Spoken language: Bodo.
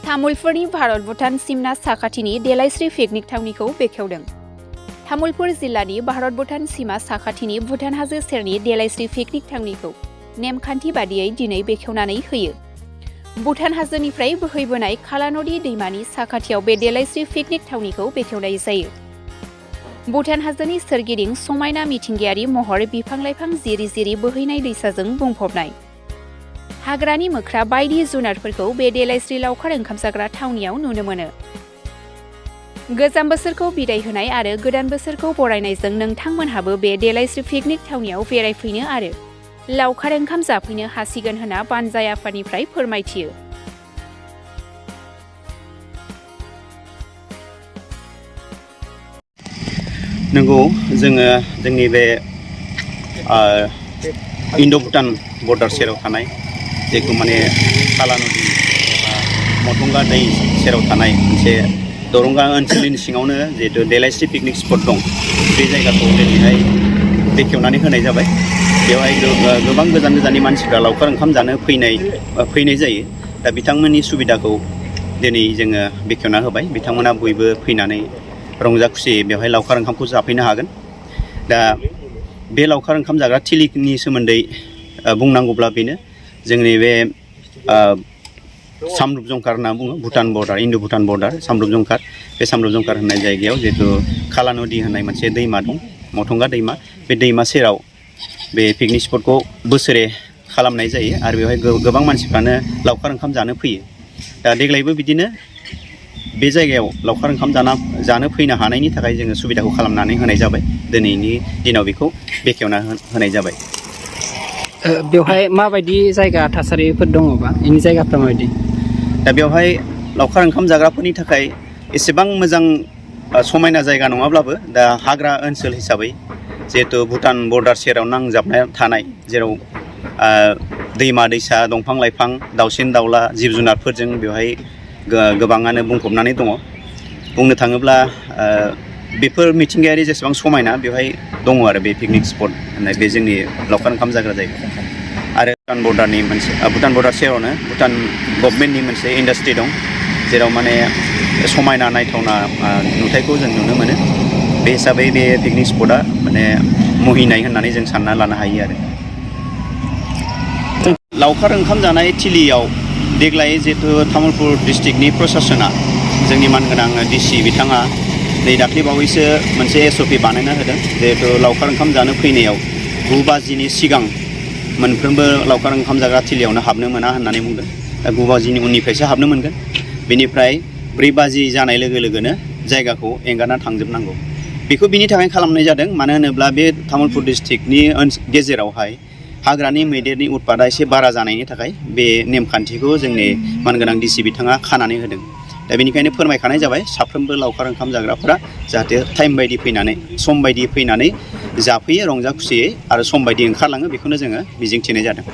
तामुलपुरनि भारत भुटान सिमना साखाथिनि देलायस्रि पिकनिक थावनिखौ बेखेवदों। तामुलपुर जिल्लानि भारत भुटान सीमा साखाथिनि भुटान हाजो सेरनि देलायस्रि पिकनिक थावनिखौ नेमखान्थि बादियै दिनै बेखेवनानै होयो। भुटान हाजोनिफ्राय बोहैबोनाय काला नदी दैमानि साखाथियाव बे देलायस्रि पिकनिक थावनिखौ बेखेवनाय जायो। भुटान हाजोनि सोरगिदिं समायना मिथिंगायारि महर बिफां-लाइफां जिरि-जिरि बोहैनाय दैसाजों बुंफबनाय। हाग्रानि मोख्रा बायदि जुनारफोरखौ बे देलायस्रि लावखार ओंखाम जाग्रा थावनियाव नुनो मोनो। गोजाम बोसोरखौ बिदाय होनाय आरो गोदान बोसोरखौ बरायनायजों नोंथांमोनहाबो बे देलायस्रि पिकनिक थावनियाव बेरायफैनो आरो लावखार ओंखाम जाफैनो हासिगोन होनना बानजाय आफादनिफ्राय फोरमायथियो। नंगौ, जोङो जोंनि बे इन्ड' भुटान बर्डार सेराव थानाय जेखौ माने काला नदी एबा मथंगा दै सेराव थानाय मोनसे दरंगा ओनसोलनि सिङावनो जिहेतु देलायस्रि पिकनिक स्पट दं, बे जायगाखौ दिनैहाय बेखेवनानै होनाय जाबाय। बेवहाय गोबां गोजान गोजाननि मानसिफ्रा लावखार ओंखाम जानो फैनाय जायो। दा बिथांमोननि सुबिदाखौ दिनै जोङो बेखेवना होबाय। बिथांमोना बयबो फैनानै रंजा खुसि बेवहाय लावखार ओंखामखौ जाफैनो हागोन। दा बे लावखार ओंखाम जाग्रा थिलिनि सोमोन्दै बुंनांगौब्ला बेनो जोंनि बे सामरुप जंखार होनना बुङो, भुटान बर्डार, इन्ड' भुटान बर्डार सामरुप जंखार। बे सामरुप जंखार होननाय जायगायाव जिहेतु काला नदी होननाय मोनसे दैमा दं, मथंगा दैमा। बे दैमा सेराव बे पिकनिक स्पटखौ बोसोरे खालामनाय जायो आरो बेवहाय गोबां मानसिफ्रानो लावखार ओंखाम जानो फैयो। दा देग्लायबो बिदिनो बे जायगायाव लावखार ओंखाम जानो फैनो हानायनि थाखाय जोङो सुबिदाखौ खालामनानै होनाय जाबाय। दिनैनि दिनाव बेखौ बेखेवना होनाय जाबाय। बेवहाय माबायदि जायगा थासारिफोर दङबा बेनि जायगाफ्रा माबायदि? दा बेवहाय लावखार ओंखाम जाग्राफोरनि थाखाय एसेबां मोजां समायना जायगा नङाब्लाबो दा हाग्रा ओनसोल हिसाबै जिहेतु भुटान बर्डार सेराव नांजाबना थानाय, जेराव दैमा दैसा, दंफां लाइफां, दाउसिन दाउला, जिब जुनारफोरजों बेवहाय गोबाङानो बुंफबनानै दङ। बुंनो थाङोब्ला बेफोर मिथिंगायारि जेसेबां समायना बेवहाय दङ आरो बे पिकनिक स्पट होननाय बे जोंनि लावखार ओंखाम जाग्रा जायगा। आरो भुटान बर्डारनि मोनसे भुटान बर्डार सेरावनो भुटान गभर्नमेन्टनि मोनसे इन्डास्ट्रि दं, जेराव माने समायना नायथावना नुथायखौ जों नुनो मोनो। बे हिसाबै बे पिकनिक स्पटआ माने मुहिनाय होननानै जों सानना लानो हायो आरो। लावखार ओंखाम जानाय थिलियाव देग्लाय जिहेतु तामुलपुर डिस्ट्रिक्टनि प्रसासना, जोंनि मानगोनां डिसि बिथाङा नै दाख्लैबावैसो मोनसे SOP बानायना होदों। जिहेतु लावखार ओंखाम जानो फैनायाव 9 बाजिनि सिगां मोनफ्रोमबो लावखार ओंखाम जाग्रा थिलियावनो हाबनो मोना होननानै बुंदों। दा 9 बाजिनि उननिफ्रायसो हाबनो मोनगोन। बेनिफ्राय 4 बाजि जानाय लोगो लोगोनो जायगाखौ एंगारना थांजोबनांगौ। बेखौ बिनि थाखाय खालामनाय जादों, मानो होनोब्ला बे तामुलपुर डिस्ट्रिक्टनि गेजेरावहाय हाग्रानि मैदेरनि उत्पादा एसे बारा जानायनि थाखाय बे नेमखान्थिखौ जोंनि मानगोनां डिसि बिथाङा खानानै होदों। दा बेनिखायनो फोरमायखानाय जाबाय साफ्रोमबो लावखार ओंखाम जाग्राफोरा जाहाथे टाइम बायदि फैनानै, सम बायदि फैनानै जाफैयो रंजा खुसियै आरो सम बायदि ओंखारलाङो, बेखौनो जोङो मिजिंथिनाय जादों।